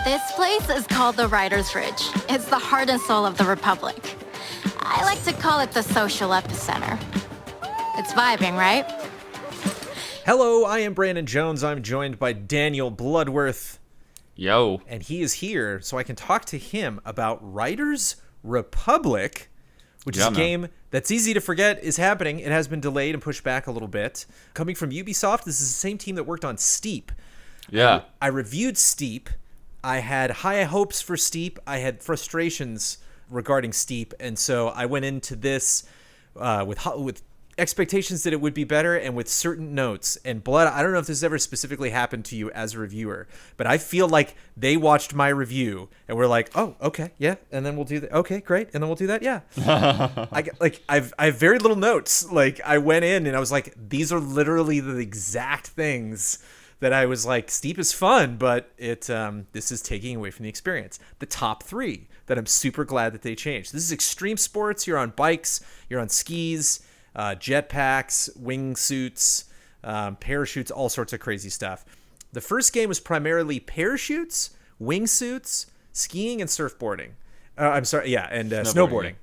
This place is called the Writer's Ridge. It's the heart and soul of the Republic. I like to call it the social epicenter. It's vibing, right? Hello, I am Brandon Jones. I'm joined by Daniel Bloodworth. Yo. And he is here so I can talk to him about Writer's Republic, which is a game that's easy to forget is happening. It has been delayed and pushed back a little bit. Coming from Ubisoft, this is the same team that worked on Steep. Yeah. I reviewed Steep. I had high hopes for Steep. I had frustrations regarding Steep, and so I went into this with expectations that it would be better and with certain notes. And Blood, I don't know if this ever specifically happened to you as a reviewer, but I feel like they watched my review and were like, "Oh, okay, yeah," and then we'll do that. Okay, great, and then we'll do that. Yeah. I have very little notes. Like I went in and I was like, these are literally the exact things that I was like, Steep is fun, but this is taking away from the experience. The top three that I'm super glad that they changed. This is extreme sports. You're on bikes, you're on skis, jetpacks, wingsuits, parachutes, all sorts of crazy stuff. The first game was primarily parachutes, wingsuits, skiing, and surfboarding. And snowboarding.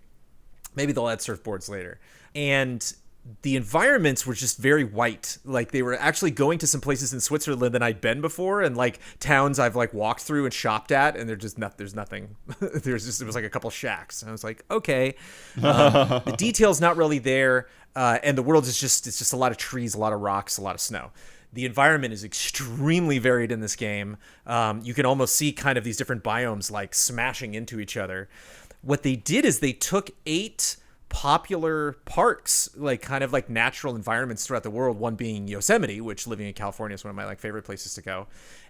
Maybe they'll add surfboards later. And the environments were just very white. Like they were actually going to some places in Switzerland that I'd been before, and like towns I've like walked through and shopped at, and there's nothing. It was like a couple shacks. And I was like, okay, the detail's not really there, and the world is it's just a lot of trees, a lot of rocks, a lot of snow. The environment is extremely varied in this game. You can almost see kind of these different biomes like smashing into each other. What they did is they took 8 popular parks, like kind of like natural environments throughout the world, one being Yosemite, which living in California is one of my like favorite places to go,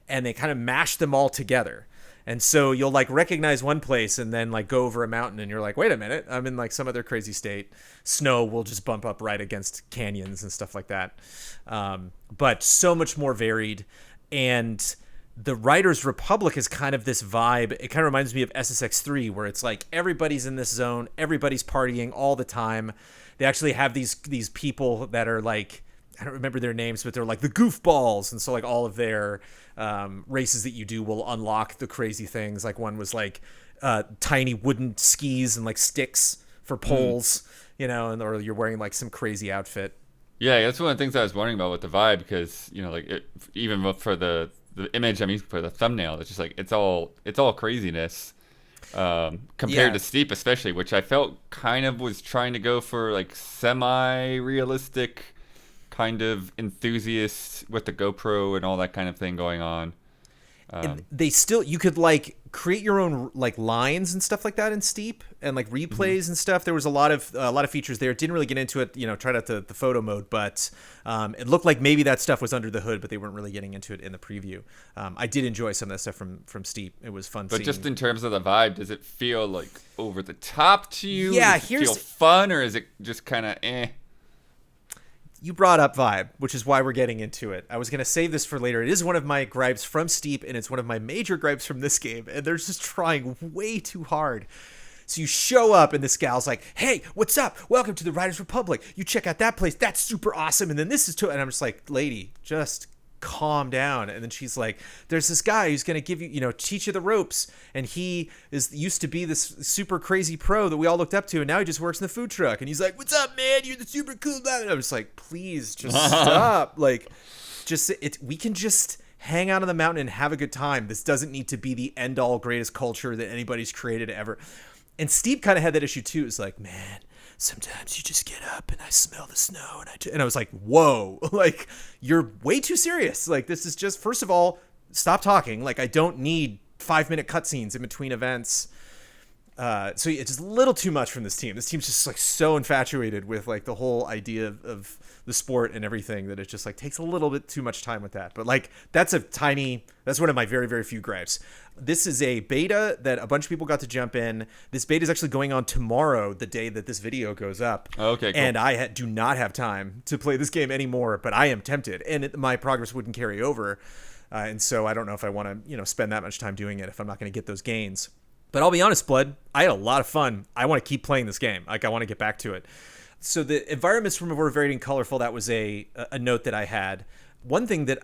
and they kind of mashed them all together. And so you'll like recognize one place and then like go over a mountain and you're like, wait a minute, I'm in like some other crazy state. Snow will just bump up right against canyons and stuff like that. But so much more varied. And the Writer's Republic is kind of this vibe. It kind of reminds me of SSX3, where it's like everybody's in this zone, everybody's partying all the time. They actually have these people that are like, I don't remember their names, but they're like the goofballs. And so like all of their races that you do will unlock the crazy things. Like one was like tiny wooden skis and like sticks for poles, or you're wearing like some crazy outfit. Yeah, that's one of the things I was wondering about with the vibe, because even for the image I'm using for the thumbnail, it's just like it's all craziness compared to Steep, especially, which I felt kind of was trying to go for like semi-realistic kind of enthusiast with the GoPro and all that kind of thing going on. And you could like create your own like lines and stuff like that in Steep, and like replays and stuff. There was a lot of features there. Didn't really get into it, tried out the photo mode, but it looked like maybe that stuff was under the hood, but they weren't really getting into it in the preview. I did enjoy some of that stuff from Steep. It was fun. But just in terms of the vibe, does it feel like over the top to you? Yeah, does it feel fun, or is it just kind of eh? You brought up vibe, which is why we're getting into it. I was going to save this for later. It is one of my gripes from Steep, and it's one of my major gripes from this game, and they're just trying way too hard. So you show up, and this gal's like, hey, what's up? Welcome to the Writer's Republic. You check out that place. That's super awesome. And then this is too. And I'm just like, lady, just calm down. And then she's like, there's this guy who's going to give you, teach you the ropes. And he used to be this super crazy pro that we all looked up to. And now he just works in the food truck. And he's like, what's up, man? You're the super cool guy. And I was like, please just stop. Like, we can just hang out on the mountain and have a good time. This doesn't need to be the end all greatest culture that anybody's created ever. And Steve kind of had that issue too. It's like, man, sometimes you just get up and I smell the snow and I was like, whoa, like you're way too serious. Like this is just, first of all, stop talking. Like I don't need 5-minute cutscenes in between events. So it's just a little too much from this team. This team's just like so infatuated with like the whole idea of the sport and everything that it just like takes a little bit too much time with that. But like that's one of my very, very few gripes. This is a beta that a bunch of people got to jump in. This beta is actually going on tomorrow, the day that this video goes up. Okay, cool. And I do not have time to play this game anymore, but I am tempted, and my progress wouldn't carry over. And so I don't know if I want to, spend that much time doing it if I'm not going to get those gains. But I'll be honest, Blood, I had a lot of fun. I want to keep playing this game. Like I want to get back to it. So the environments were varied and colorful. That was a note that I had. One thing that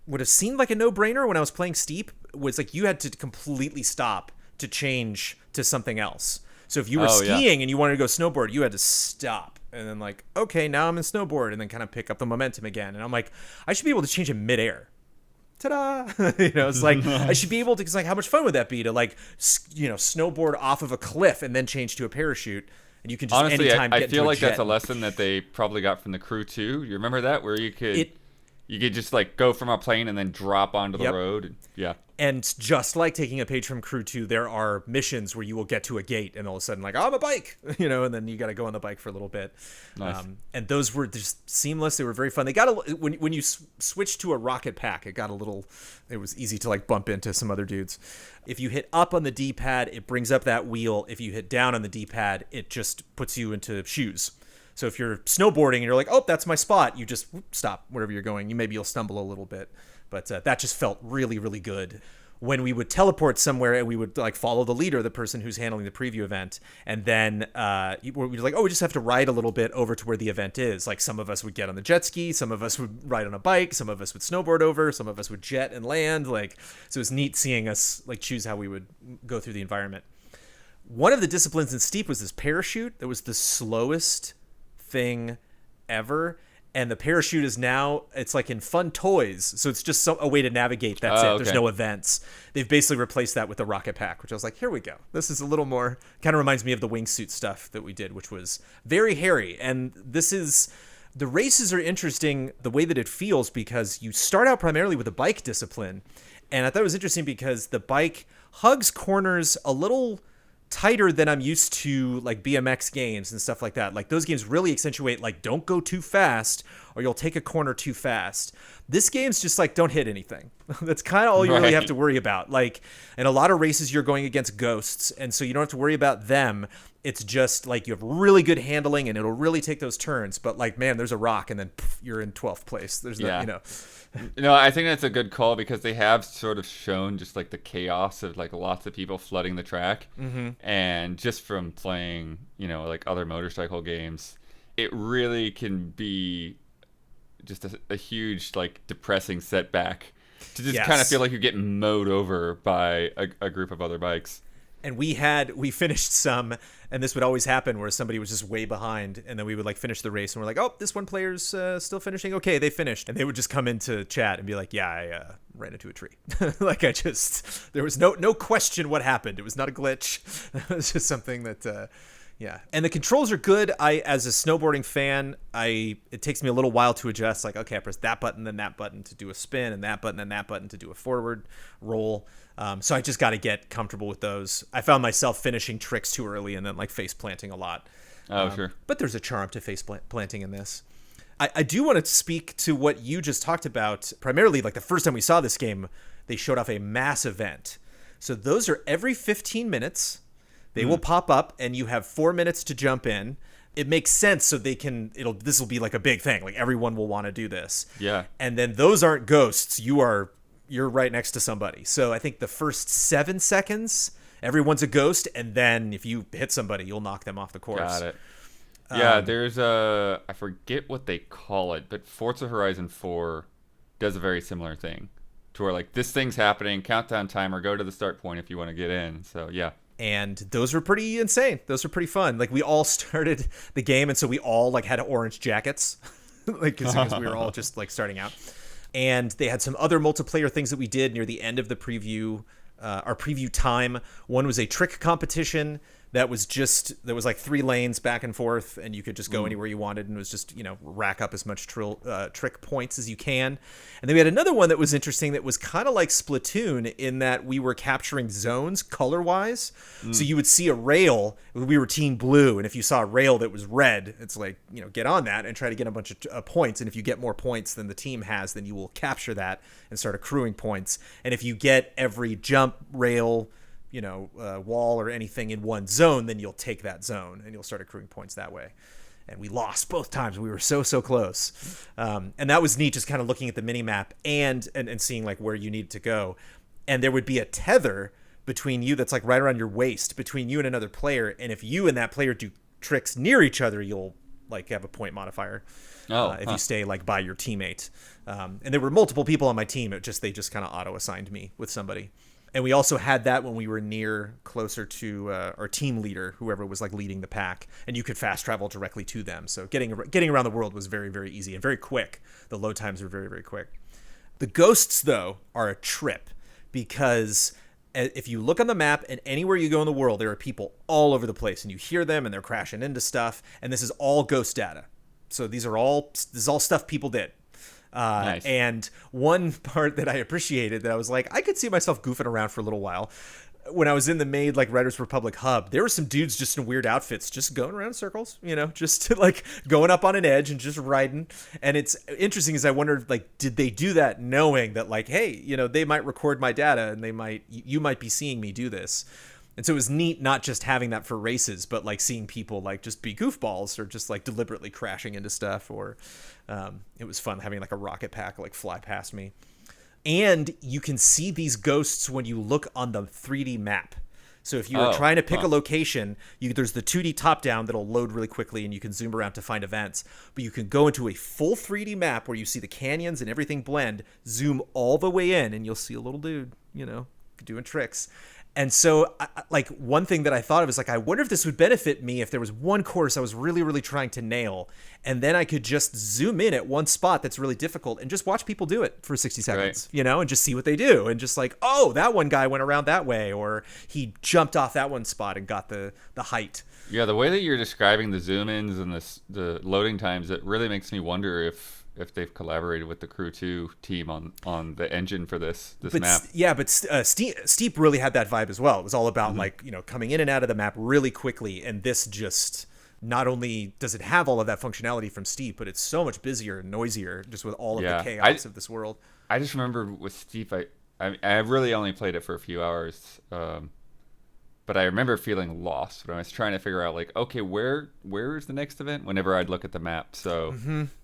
would have seemed like a no-brainer when I was playing Steep was like you had to completely stop to change to something else. So if you were Oh, yeah. skiing and you wanted to go snowboard, you had to stop and then like, okay, now I'm in snowboard, and then kind of pick up the momentum again. And I'm like, I should be able to change in midair. Ta-da! It's like I should be able to. Cause like, how much fun would that be to like, snowboard off of a cliff and then change to a parachute, and you can just Honestly, anytime I get feel into like jet. that's a lesson that they probably got from the Crew 2. You remember that, where you could just like go from a plane and then drop onto the Yep. road. Yeah. And just like taking a page from Crew 2, there are missions where you will get to a gate and all of a sudden like, oh, I'm a bike, and then you got to go on the bike for a little bit. Nice. And those were just seamless. They were very fun. They got when you switched to a rocket pack, it was easy to like bump into some other dudes. If you hit up on the D-pad, it brings up that wheel. If you hit down on the D-pad, it just puts you into shoes. So if you're snowboarding and you're like, oh, that's my spot, you just stop wherever you're going. Maybe you'll stumble a little bit. But that just felt really, really good. When we would teleport somewhere and we would like follow the leader, the person who's handling the preview event, and then we're like, oh, we just have to ride a little bit over to where the event is. Like some of us would get on the jet ski, some of us would ride on a bike, some of us would snowboard over, some of us would jet and land. Like, so it was neat seeing us like choose how we would go through the environment. One of the disciplines in Steep was this parachute. That was the slowest thing ever. And the parachute is now, it's like in Fun Toys. So it's just a way to navigate. That's it. Okay. There's no events. They've basically replaced that with the rocket pack, which I was like, here we go. This is a little more, kind of reminds me of the wingsuit stuff that we did, which was very hairy. And the races are interesting the way that it feels, because you start out primarily with a bike discipline. And I thought it was interesting because the bike hugs corners a little tighter than I'm used to, like BMX games and stuff like that. Like those games really accentuate like don't go too fast or you'll take a corner too fast. This game's just like don't hit anything. That's kind of all you really have to worry about. Like in a lot of races you're going against ghosts, and so you don't have to worry about them. It's just like you have really good handling and it'll really take those turns. But like, man, there's a rock and then you're in 12th place. There's no, No, I think that's a good call, because they have sort of shown just like the chaos of like lots of people flooding the track. Mm-hmm. And just from playing, like other motorcycle games, it really can be just a huge like depressing setback to just kind of feel like you're getting mowed over by a group of other bikes. And we finished some, and this would always happen where somebody was just way behind, and then we would like finish the race and we're like, oh, this one player's still finishing. Okay, they finished. And they would just come into chat and be like, yeah, I ran into a tree. Like there was no question what happened. It was not a glitch. It was just something that, yeah. And the controls are good. As a snowboarding fan, it takes me a little while to adjust. Like, okay, I press that button, then that button to do a spin, and that button, and that button to do a forward roll. So I just got to get comfortable with those. I found myself finishing tricks too early and then like face planting a lot. Oh, sure. But there's a charm to face planting in this. I do want to speak to what you just talked about. Primarily, like the first time we saw this game, they showed off a mass event. So those are every 15 minutes. They will pop up and you have 4 minutes to jump in. It makes sense, so this will be like a big thing. Like everyone will want to do this. Yeah. And then those aren't ghosts. You're right next to somebody. So I think the first 7 seconds, everyone's a ghost, and then if you hit somebody, you'll knock them off the course. Got it. Yeah, there's I forget what they call it, but Forza Horizon 4 does a very similar thing, to where like this thing's happening, countdown timer, go to the start point if you want to get in. So yeah. And those were pretty insane. Those were pretty fun. Like we all started the game, and so we all like had orange jackets, like because we were all just like starting out. And they had some other multiplayer things that we did near the end of the preview, our preview time. One was a trick competition that was like 3 lanes back and forth, and you could just go anywhere you wanted, and it was just, rack up as much trick points as you can. And then we had another one that was interesting that was kind of like Splatoon in that we were capturing zones color-wise. So you would see a rail, we were team blue, and if you saw a rail that was red, it's like, get on that and try to get a bunch of points. And if you get more points than the team has, then you will capture that and start accruing points. And if you get every jump, rail, wall or anything in one zone, then you'll take that zone and you'll start accruing points that way. And we lost both times. We were so close. And that was neat, just kind of looking at the mini map and seeing like where you need to go. And there would be a tether between you that's like right around your waist between you and another player. And if you and that player do tricks near each other, you'll like have a point modifier. If huh. you stay like by your teammate. And there were multiple people on my team. They just kind of auto assigned me with somebody. And we also had that when we were closer to our team leader, whoever was like leading the pack, and you could fast travel directly to them. So getting around the world was very, very easy and very quick. The load times were very, very quick. The ghosts, though, are a trip because if you look on the map and anywhere you go in the world, there are people all over the place, and you hear them and they're crashing into stuff. And this is all ghost data. So this is all stuff people did. Nice. And one part that I appreciated that I was like, I could see myself goofing around for a little while. When I was in the maid, like Riders Republic hub, there were some dudes just in weird outfits, just going around in circles, just like going up on an edge and just riding. And it's interesting as I wondered, like, did they do that knowing that like, hey, they might record my data and you might be seeing me do this. And so it was neat not just having that for races, but like seeing people like just be goofballs or just like deliberately crashing into stuff. Or it was fun having like a rocket pack like fly past me. And you can see these ghosts when you look on the 3D map. So if you are trying to pick a location, there's the 2D top down that'll load really quickly and you can zoom around to find events. But you can go into a full 3D map where you see the canyons and everything blend, zoom all the way in, and you'll see a little dude, doing tricks. And so, like, one thing that I thought of is, like, I wonder if this would benefit me if there was one course I was really, really trying to nail, and then I could just zoom in at one spot that's really difficult and just watch people do it for 60 seconds, right. And just see what they do. And just like, oh, that one guy went around that way, or he jumped off that one spot and got the height. Yeah, the way that you're describing the zoom-ins and the loading times, it really makes me wonder if they've collaborated with the Crew 2 team on the engine for this map. Yeah, but Steep really had that vibe as well. It was all about like, coming in and out of the map really quickly. And this just, not only does it have all of that functionality from Steep, but it's so much busier and noisier just with all of the chaos of this world. I just remember with Steep, I really only played it for a few hours. But I remember feeling lost when I was trying to figure out, like, okay, where is the next event whenever I'd look at the map. So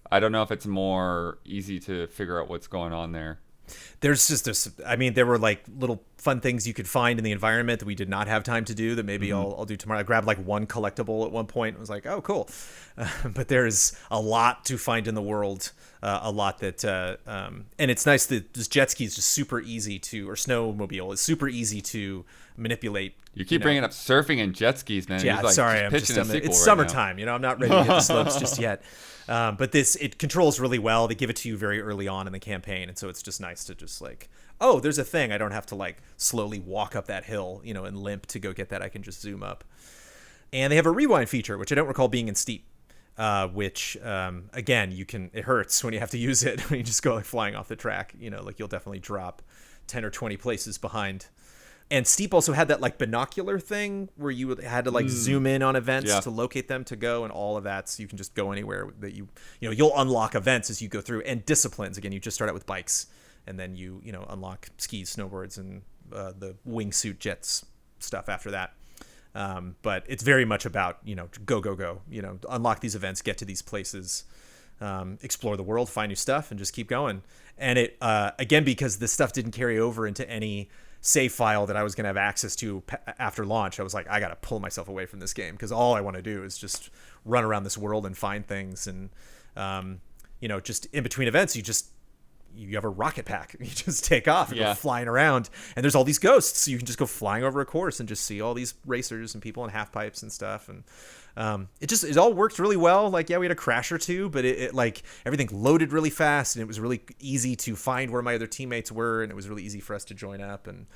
I don't know if it's more easy to figure out what's going on there. There's just this, there were like little fun things you could find in the environment that we did not have time to do that maybe I'll do tomorrow. I grabbed like one collectible at one point and was like, oh, cool. But there's a lot to find in the world, a lot that, and it's nice that this jet ski is just super easy to, or snowmobile is super easy to manipulate. You keep bringing up surfing and jet skis, man. Yeah, like sorry, it's summertime. I'm not ready to hit the slopes just yet. But it controls really well. They give it to you very early on in the campaign, and so it's just nice to just like, oh, there's a thing. I don't have to like slowly walk up that hill, and limp to go get that. I can just zoom up. And they have a rewind feature, which I don't recall being in Steep. Which again, it hurts when you have to use it when you just go like flying off the track. Like you'll definitely drop 10 or 20 places behind. And Steep also had that like binocular thing where you had to like zoom in on events to locate them to go, and all of that, so you can just go anywhere that you'll unlock events as you go through. And disciplines, again, you just start out with bikes, and then you unlock skis, snowboards, and the wingsuit jets stuff after that. But it's very much about go, unlock these events, get to these places, explore the world, find new stuff, and just keep going. And it again, because this stuff didn't carry over into any save file that I was going to have access to after launch, I was like, I got to pull myself away from this game, because all I want to do is just run around this world and find things. And just in between events, you have a rocket pack. You just take off and go flying around, and there's all these ghosts, so you can just go flying over a course and just see all these racers and people in half pipes and stuff. And it all worked really well. Like, yeah, we had a crash or two, but it like everything loaded really fast, and it was really easy to find where my other teammates were, and it was really easy for us to join up. And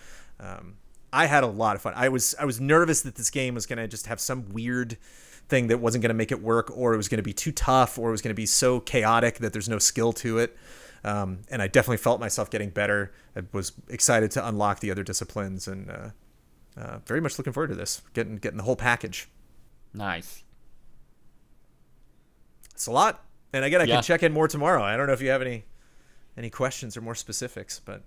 I had a lot of fun. I was nervous that this game was going to just have some weird thing that wasn't going to make it work, or it was going to be too tough, or it was going to be so chaotic that there's no skill to it. And I definitely felt myself getting better. I was excited to unlock the other disciplines, and very much looking forward to this, getting the whole package. Nice. It's a lot. And again, I can check in more tomorrow. I don't know if you have any questions or more specifics, but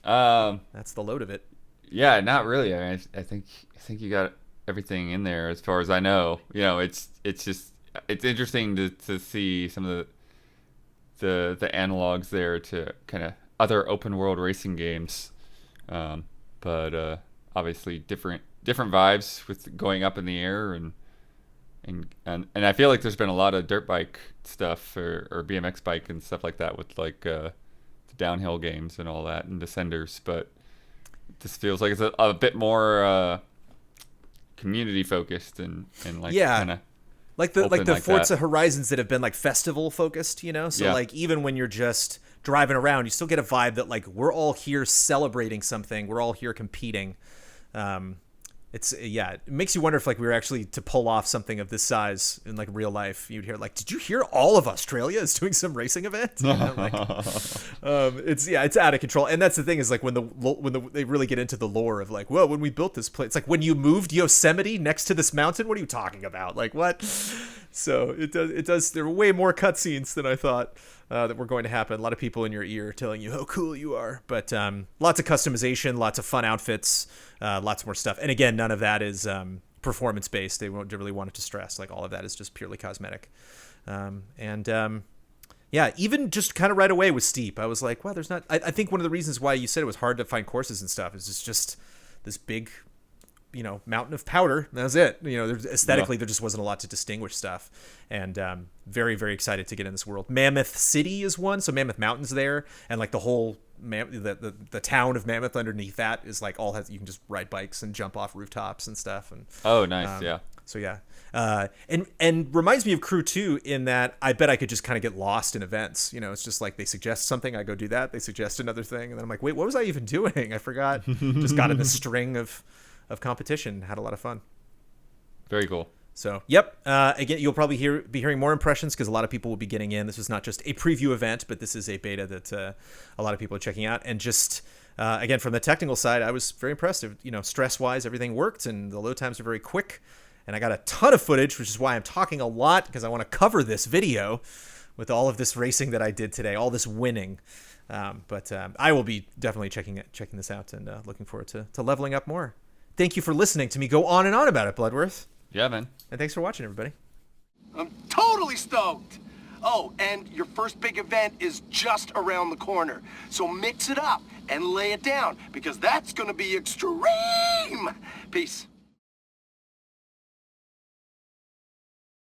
that's the load of it. Yeah, not really. I think you got everything in there as far as I know. It's interesting to see some of the analogs there to kind of other open world racing games, but obviously different vibes with going up in the air And I feel like there's been a lot of dirt bike stuff or BMX bike and stuff like that with like the downhill games and all that and Descenders, but this feels like it's a bit more community focused and like kind of like the Forza that. Horizons that have been like festival focused, you know? So like even when you're just driving around, you still get a vibe that like we're all here celebrating something. We're all here competing. It makes you wonder if like we were actually to pull off something of this size in like real life. You'd hear like, did you hear all of Australia is doing some racing event? You know, like, it's out of control. And that's the thing is like when they really get into the lore of like, well, when we built this place, it's like when you moved Yosemite next to this mountain. What are you talking about? Like what? So it does. There are way more cutscenes than I thought that were going to happen. A lot of people in your ear telling you how cool you are, but lots of customization, lots of fun outfits, lots more stuff. And again, none of that is performance based. They won't really want it to stress. Like all of that is just purely cosmetic. Even just kind of right away with Steep, I was like, well, there's not. I think one of the reasons why you said it was hard to find courses and stuff is it's just this big, mountain of powder. That was it. Aesthetically, there just wasn't a lot to distinguish stuff. And very, very excited to get in this world. Mammoth City is one. So Mammoth Mountain's there. And like the whole, the town of Mammoth underneath that is like you can just ride bikes and jump off rooftops and stuff. And oh, nice. Yeah. So yeah. And reminds me of Crew 2 in that I bet I could just kind of get lost in events. It's just like they suggest something, I go do that. They suggest another thing. And then I'm like, wait, what was I even doing? I forgot. Just got in a string of competition, had a lot of fun. Very cool. So, yep. Again, you'll probably be hearing more impressions because a lot of people will be getting in. This is not just a preview event, but this is a beta that a lot of people are checking out. And just, again, from the technical side, I was very impressed. Stress-wise, everything worked, and the load times are very quick. And I got a ton of footage, which is why I'm talking a lot, because I want to cover this video with all of this racing that I did today, all this winning. But I will be definitely checking this out and looking forward to leveling up more. Thank you for listening to me go on and on about it, Bloodworth. Yeah, man. And thanks for watching, everybody. I'm totally stoked. Oh, and your first big event is just around the corner. So mix it up and lay it down, because that's going to be extreme. Peace.